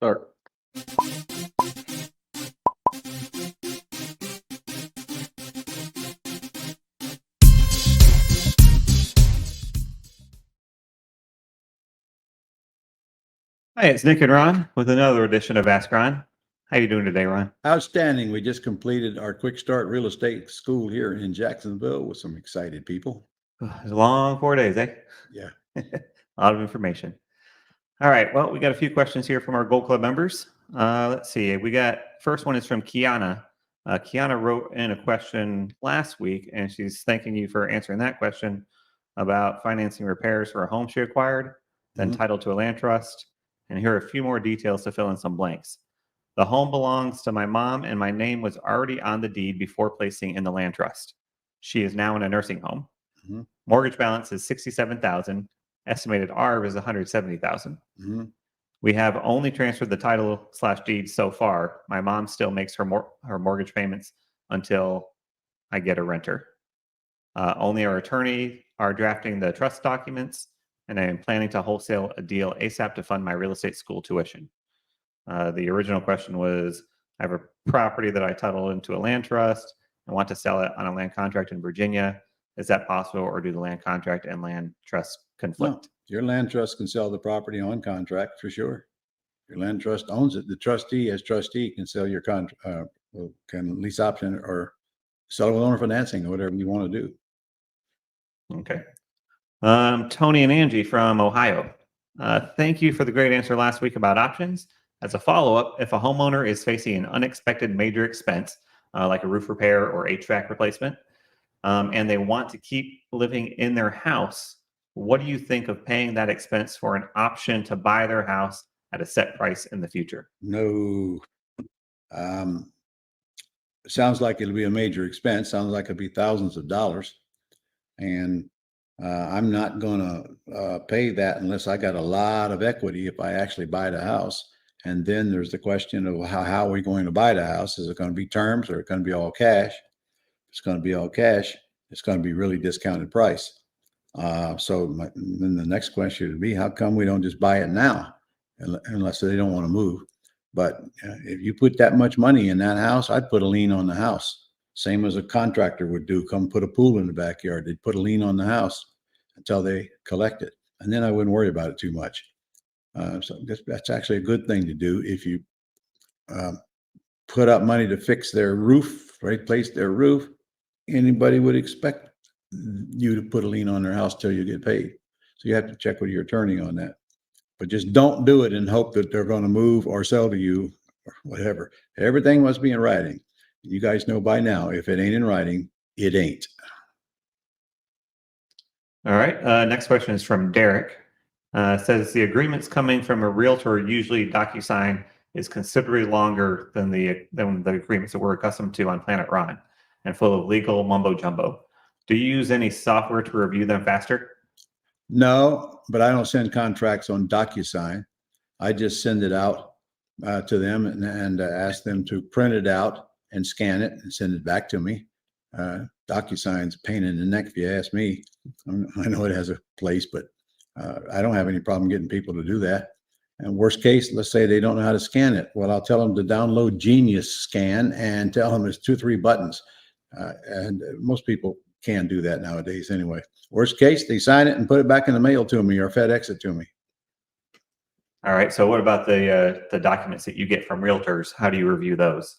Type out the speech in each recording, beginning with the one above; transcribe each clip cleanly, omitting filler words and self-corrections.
Start. Hi, it's Nick and Ron with another edition of Ask Ron. How you doing today, Ron? Outstanding. We just completed our Quick Start Real Estate School here in Jacksonville with some excited people. It's a long 4 days, eh? Yeah. A lot of information. All right. Well, we got a few questions here from our Gold Club members. Let's see. We got first one is from Qiana. Qiana wrote in a question last week, and she's thanking you for answering that question about financing repairs for a home she acquired, then titled to a land trust. And here are a few more details to fill in some blanks. The home belongs to my mom, and my name was already on the deed before placing in the land trust. She is now in a nursing home. Mortgage balance is $67,000. Estimated ARV is $170,000. We have only transferred the title/deed so far. My mom still makes her mortgage payments until I get a renter. Only our attorney are drafting the trust documents, and I am planning to wholesale a deal ASAP to fund my real estate school tuition. The original question was, I have a property that I titled into a land trust. I want to sell it on a land contract in Virginia. Is that possible, or do the land contract and land trust conflict? No, your land trust can sell the property on contract for sure. Your land trust owns it. The trustee, as trustee, can sell your can lease option or sell it with owner financing or whatever you want to do. Okay. Tony and Angie from Ohio. Thank you for the great answer last week about options. As a follow-up, if a homeowner is facing an unexpected major expense, like a roof repair or HVAC replacement, and they want to keep living in their house, what do you think of paying that expense for an option to buy their house at a set price in the future? No. Sounds like it'll be a major expense. Sounds like it'll be thousands of dollars. And I'm not going to pay that unless I got a lot of equity if I actually buy the house. And then there's the question of how are we going to buy the house? Is it going to be terms or is it going to be all cash? If it's going to be all cash, it's going to be really discounted price. Then the next question would be, how come we don't just buy it now unless they don't want to move? But if you put that much money in that house, I'd put a lien on the house. Same as a contractor would do. Come put a pool in the backyard. They'd put a lien on the house until they collect it. And then I wouldn't worry about it too much. So that's actually a good thing to do. If you put up money to fix their roof, replace their roof, anybody would expect you to put a lien on their house till you get paid. So you have to check with your attorney on that. But just don't do it and hope that they're going to move or sell to you or whatever. Everything must be in writing. You guys know by now, if it ain't in writing, it ain't. All right. Next question is from Derek. Says the agreements coming from a realtor, usually DocuSign, is considerably longer than the agreements that we're accustomed to on Planet Ron and full of legal mumbo jumbo. Do you use any software to review them faster? No, but I don't send contracts on DocuSign. I just send it out to them and ask them to print it out and scan it and send it back to me. DocuSign's a pain in the neck if you ask me. I know it has a place, but I don't have any problem getting people to do that. And worst case, let's say they don't know how to scan it. Well, I'll tell them to download Genius Scan and tell them it's 2-3 buttons. And most people can do that nowadays anyway. Worst case, they sign it and put it back in the mail to me or FedEx it to me. All right. So what about the documents that you get from realtors? How do you review those?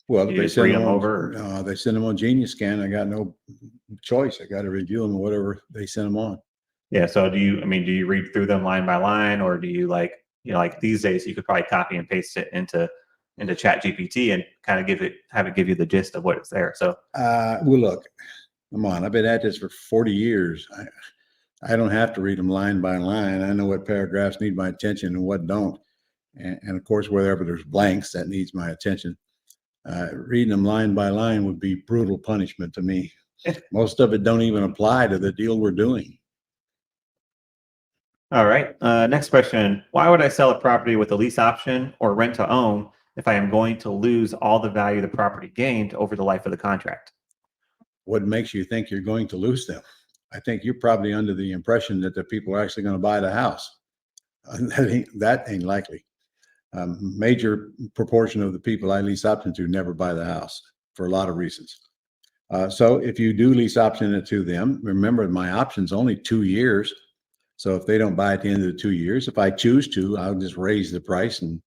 Well, Do you they just send read them them on, over? they send them on Genius Scan. I got no choice. I got to review them or whatever they send them on. Yeah. So do you read through them line by line, or do you like these days you could probably copy and paste it into Chat GPT and kind of have it give you the gist of what is there. So well, look, come on. I've been at this for 40 years. I don't have to read them line by line. I know what paragraphs need my attention and what don't. And of course, wherever there's blanks, that needs my attention. Reading them line by line would be brutal punishment to me. Most of it don't even apply to the deal we're doing. all right. Next question. Why would I sell a property with a lease option or rent to own if I am going to lose all the value the property gained over the life of the contract? What makes you think you're going to lose them? I think you're probably under the impression that the people are actually going to buy the house. That ain't likely. Major proportion of the people I lease option to never buy the house for a lot of reasons. So if you do lease option it to them, remember my option's only 2 years. So if they don't buy at the end of the 2 years, if I choose to, I'll just raise the price and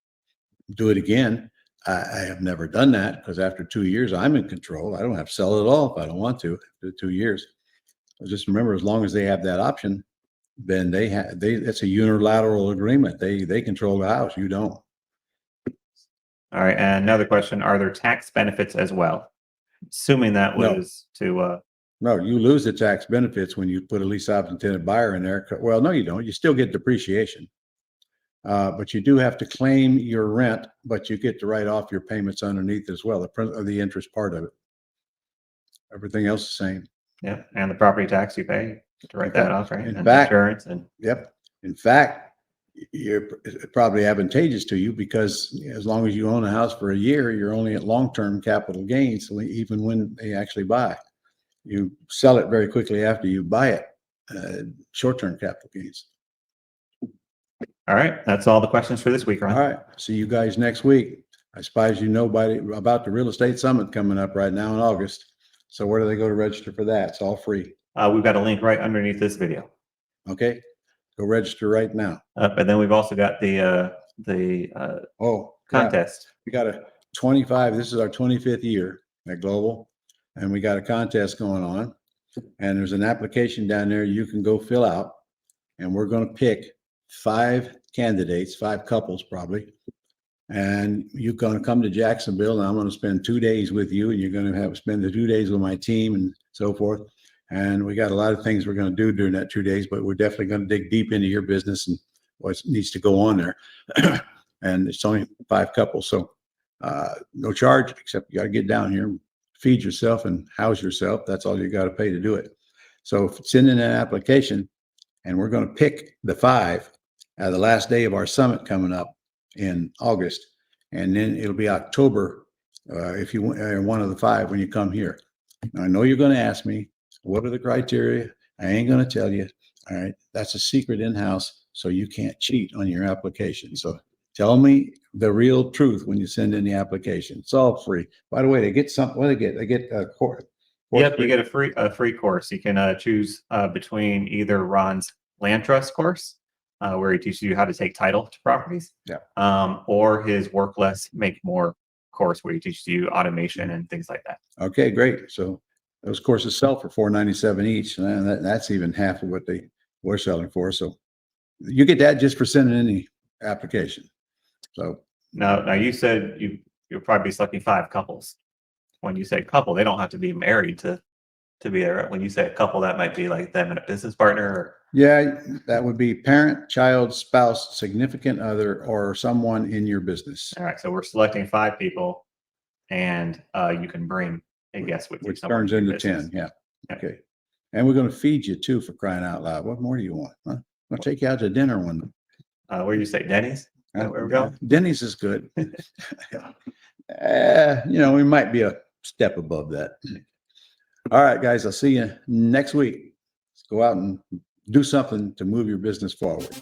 do it again. I have never done that because after 2 years, I'm in control. I don't have to sell it at all if I don't want to after 2 years. Just remember, as long as they have that option, then it's a unilateral agreement. They control the house. You don't. All right. And another question, are there tax benefits as well? Assuming that No. was to, No, you lose the tax benefits when you put a lease option tenant buyer in there. Well, no, you don't. You still get depreciation. But you do have to claim your rent, but you get to write off your payments underneath as well, the interest part of it. Everything else the same. yeah, and the property tax you pay to write that off, right? In And fact, insurance and yep. In fact, it's probably advantageous to you because as long as you own a house for a year, you're only at long-term capital gains. So even when they actually buy, you sell it very quickly after you buy it, short-term capital gains. all right. That's all the questions for this week, Ron. All right. See you guys next week. I suppose you know about the real estate summit coming up right now in August. So where do they go to register for that? It's all free. We've got a link right underneath this video. Okay. Go register right now. And then we've also got the Oh, contest. We got a 25. This is our 25th year at Global, and we got a contest going on. And there's an application down there you can go fill out, and we're going to pick 5 candidates, 5 couples probably. And you're going to come to Jacksonville, and I'm going to spend 2 days with you, and you're going to spend the 2 days with my team and so forth. And we got a lot of things we're going to do during that 2 days, but we're definitely going to dig deep into your business and what needs to go on there. And it's only 5 couples, so no charge, except you got to get down here, feed yourself and house yourself. That's all you got to pay to do it. So send in an application, and we're going to pick the 5 at the last day of our summit coming up in August, and then it'll be October if you are one of the 5 when you come here. Now, I know you're going to ask me, what are the criteria? I ain't going to tell you. All right. That's a secret in-house, so you can't cheat on your application. So tell me the real truth when you send in the application. It's all free. By the way, they get something. What do they get? They get a course. Yep, you get a free course. You can choose between either Ron's land trust course, where he teaches you how to take title to properties, or his work less, make more course, where he teaches you automation and things like that. Okay, great. So those courses sell for $497 each, and that's even half of what they were selling for. So you get that just for sending in the application. So now you said you'll probably be selecting 5 couples. When you say couple, they don't have to be married to be there. When you say a couple, that might be like them and a business partner. Or... Yeah, that would be parent, child, spouse, significant other, or someone in your business. All right, so we're selecting 5 people, and you can bring a guest with you. Which turns into 10. Yeah. Okay. And we're going to feed you too, for crying out loud. What more do you want? Huh? I'll take you out to dinner one. Where do you say, Denny's? Where we go? Denny's is good. We might be a step above that. All right, guys. I'll see you next week. Let's go out and do something to move your business forward.